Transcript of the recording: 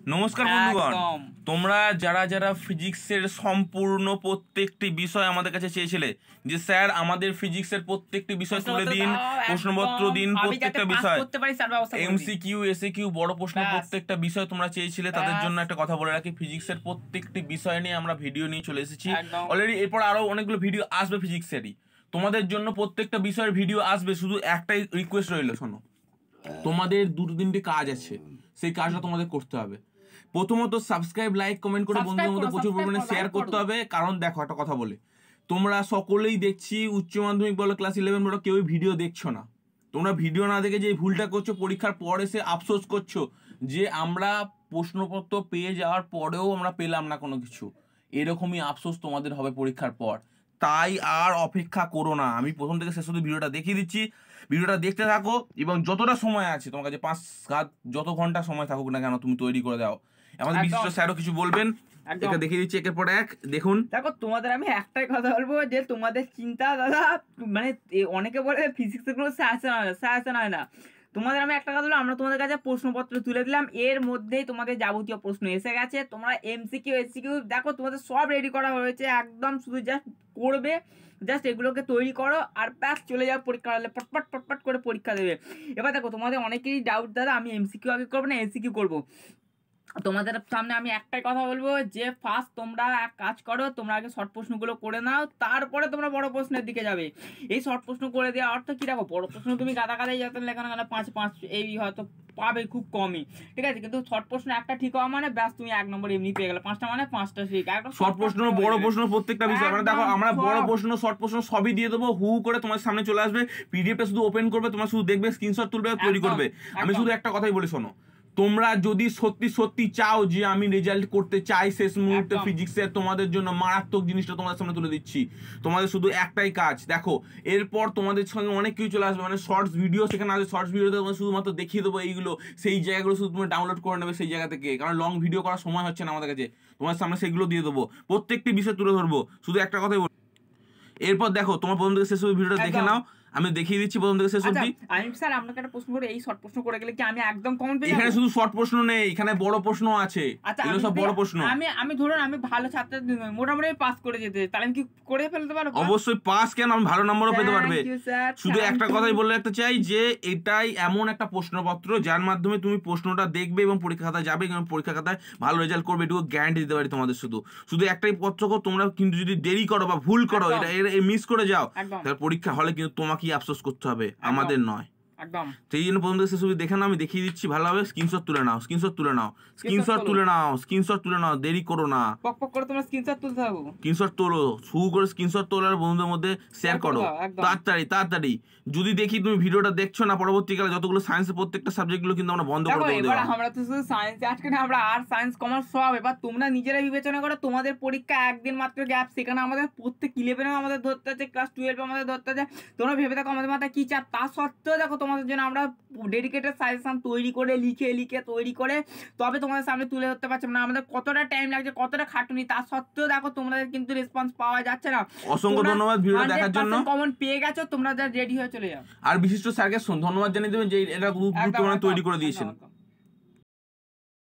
নমস্কার বন্ধুগণ, তোমরা যারা যারা ফিজিক্সের সম্পূর্ণ প্রত্যেকটি বিষয় আমাদের কাছে চেয়েছিলে যে স্যার আমাদের ফিজিক্সের প্রত্যেকটি বিষয় তুলে দিন, প্রশ্নপত্র দিন, প্রত্যেকটা বিষয় এমসিকিউ এসিকিউ বড় প্রশ্ন প্রত্যেকটা বিষয় তোমরা চেয়েছিলে, তাদের জন্য একটা কথা বলে রাখি, ফিজিক্সের প্রত্যেকটি বিষয় নিয়ে আমরা ভিডিও নিয়ে চলে এসেছি অলরেডি। এরপর আরো অনেকগুলো ভিডিও আসবে ফিজিক্সেরই, তোমাদের জন্য প্রত্যেকটা বিষয়ের ভিডিও আসবে। শুধু একটাই রিকোয়েস্ট রইল, শোনো, তোমাদের দুটো তিনটে কাজ আছে, সেই কাজটা তোমাদের করতে হবে। প্রথমত সাবস্ক্রাইব, লাইক, কমেন্ট করে বন্ধুদের মধ্যে প্রচুর পরিমাণে শেয়ার করতে হবে। কারণ দেখো একটা কথা বলে, তোমরা সকলেই দেখছি উচ্চ মাধ্যমিক বলো, ক্লাস 11 বলো, কেউই ভিডিও দেখছো না। তোমরা ভিডিও না দেখে যে ভুলটা করছো, পরীক্ষার পর এসে আফসোস করছো যে আমরা প্রশ্নপত্র পেয়ে যাওয়ার পরেও আমরা পেলাম না কোনো কিছু। এরকমই আফসোস তোমাদের হবে পরীক্ষার পর। তাই আর অপেক্ষা করো না, আমি প্রথম থেকে শেষ অবধি ভিডিওটা দেখিয়ে দিচ্ছি। ভিডিওটা দেখতে থাকো এবং যতটা সময় আছে তোমার কাছে, 5-7 যত ঘন্টা সময় থাকুক না কেন, তুমি তৈরি করে দাও। আমাদের বিশিষ্ট স্যারও কিছু বলবেন, এটা দেখিয়ে দিচ্ছি একের পর এক। দেখুন, দেখো তোমাদের আমি একটাই কথা বলবো যে তোমাদের চিন্তা দাদা, মানে অনেকে বলে ফিজিক্সের কোনো সাজেশন হয় না। তোমাদের আমি একটা কথা বলবো, আমরা তোমাদের কাছে প্রশ্নপত্র তুলে দিলাম, এর মধ্যেই তোমাদের যাবতীয় প্রশ্ন এসে গেছে। তোমরা এমসিকিউ এসিকিউ দেখো, তোমাদের সব রেডি করা হয়েছে একদম, শুধু জাস্ট করবে, জাস্ট এগুলোকে তৈরি করো আর ব্যাস চলে যাও পরীক্ষা হলে, পটপট করে পরীক্ষা দেবে। এবার দেখো তোমাদের অনেকেরই ডাউট, দাদা আমি এমসিকিউ আগে করবো না এসিকিউ করবো। তোমাদের সামনে আমি একটাই কথা বলবো যে ফার্স্ট তোমরা এক কাজ করো, তোমরা আগে শর্ট প্রশ্নগুলো করে নাও, তারপরে তোমরা বড় প্রশ্নের দিকে যাবে। এই শর্ট প্রশ্ন করে দেওয়া অর্থ কি, দেখো বড় প্রশ্ন তুমি গাদাই যাতে লেখানো গেলে 5 এই হয়তো পাবে খুব কমই, ঠিক আছে, কিন্তু শর্ট প্রশ্ন একটা ঠিক হওয়া মানে ব্যাস তুমি 1 নম্বর এমনি পেয়ে গেলে, 5টা মানে 5টা ঠিক। একদম শর্ট প্রশ্ন বড় প্রশ্ন প্রত্যেকটা বিষয় মানে দেখো, আমরা বড় প্রশ্ন শর্ট প্রশ্ন সবই দিয়ে দেবো, হু করে তোমার সামনে চলে আসবে। পিডিএফটা শুধু ওপেন করবে, তোমরা শুধু দেখবে, স্ক্রিনশট তুলবে, তৈরি করবে। আমি শুধু একটা কথাই বলি, শোনো, তোমরা যদি সত্যি সত্যি চাও যে আমি রেজাল্ট করতে চাই শেষ মুহূর্তে ফিজিক্সের, তোমাদের জন্য মারাত্মক জিনিসটা তোমাদের সামনে তুলে দিচ্ছি। তোমাদের শুধু একটাই কাজ, দেখো এরপর তোমাদের সঙ্গে অনেক কিছু চলে আসবে, মানে শর্টস ভিডিও, সেখানে আসবে শর্টস ভিডিওতে তোমাদের শুধুমাত্র দেখিয়ে দেবো এইগুলো, সেই জায়গাগুলো শুধু তুমি ডাউনলোড করে নেবে সেই জায়গা থেকে, কারণ লং ভিডিও করার সময় হচ্ছে না আমাদের কাছে। তোমার সামনে সেগুলো দিয়ে দেবো, প্রত্যেকটি বিষয় তুলে ধরবো। শুধু একটা কথাই বলবো, এরপর দেখো তোমার প্রথম থেকে শেষ অবধি ভিডিওটা দেখে নাও, আমি দেখিয়ে দিচ্ছি প্রথম থেকে শেষ অবধি। আমি স্যার আপনাকে একটা প্রশ্ন করে, এই শর্ট প্রশ্ন করে গেলে কি আমি একদম কমন পেয়ে যাব? এখানে শুধু শর্ট প্রশ্ন নেই, এখানে বড় প্রশ্ন আছে। এগুলো সব বড় প্রশ্ন। আমি ধরুন আমি ভালো ছাত্র, মোটামুটি পাস করে যেতে, তাহলে আমি কি করে ফেলতে পারবো? অবশ্যই পাস কেন, আমি ভালো নম্বরও পেতে পারবে। শুধু একটা কথাই বলে রাখতে চাই যে এটাই এমন একটা প্রশ্নপত্র যার মাধ্যমে তুমি প্রশ্নটা দেখবে এবং পরীক্ষা খাতায় যাবে এবং পরীক্ষা খাতায় ভালো রেজাল্ট করবে, এটুকু গ্যারান্টি দিতে পারি তোমাদের। শুধু একটাই পত্র, তোমরা কিন্তু যদি দেরি করো বা ভুল করো, এটা মিস করে যাও, তাহলে পরীক্ষা হলে কিন্তু তোমাকেই আফসোস করতে হবে, আমাদের নয়। একদম সেই জন্য প্রথম থেকে শেষ অবধি দেখে নাও, আমি দেখিয়ে দিচ্ছি ভালোভাবে। স্ক্রিনশট তুলে নাও, স্ক্রিনশট তুলে নাও, স্ক্রিনশট তুলে নাও, স্ক্রিনশট তুলে নাও, দেরি করো না, পক করে তোমরা স্ক্রিনশট তুলতে থাকো, স্ক্রিনশট তোলো, শুরু করে স্ক্রিনশট তোলার বন্ধুদের মধ্যে শেয়ার করো তাড়াতাড়ি। যদি দেখি তুমি ভিডিওটা দেখছো না, পরবর্তীকালে যতগুলো সায়েন্সের প্রত্যেকটা সাবজেক্টগুলো কিন্তু আমরা বন্ধ করে দেবো। এবার আমরা তো শুধু সায়েন্স আজকে না, আমরা আর্টস সায়েন্স কমার্স সব। এবার তোমরা নিজেরা বিবেচনা করো, তোমাদের পরীক্ষা একদিন মাত্র গ্যাপ, সেখানে আমাদের প্রত্যেক 11 আমাদের ধরতে আছে, ক্লাস 12 আমাদের ধরতে আছে। তোমরা ভেবে দেখো আমাদের মাথায় কি চাপ, তা সত্ত্বেও দেখো তোমাদের জন্য আমরা ডেডিকেটেড সাজেশন তৈরি করে লিখে তৈরি করে তবে তোমাদের সামনে তুলে ধরতে পারছি। মানে আমাদের কতটা টাইম লাগছে, কতটা খাটুনি, তা সত্ত্বেও দেখো তোমাদের কিন্তু রেসপন্স পাওয়া যাচ্ছে না। অসংখ্য ধন্যবাদ ভিডিও দেখার জন্য, কমন পেয়ে গেছো, তোমরা যা রেডি হয়ে চলে যাও। আর বিশিষ্ট স্যারকে ধন্যবাদ জানিয়ে দেবেন যে এটা তৈরি করে দিয়েছেন।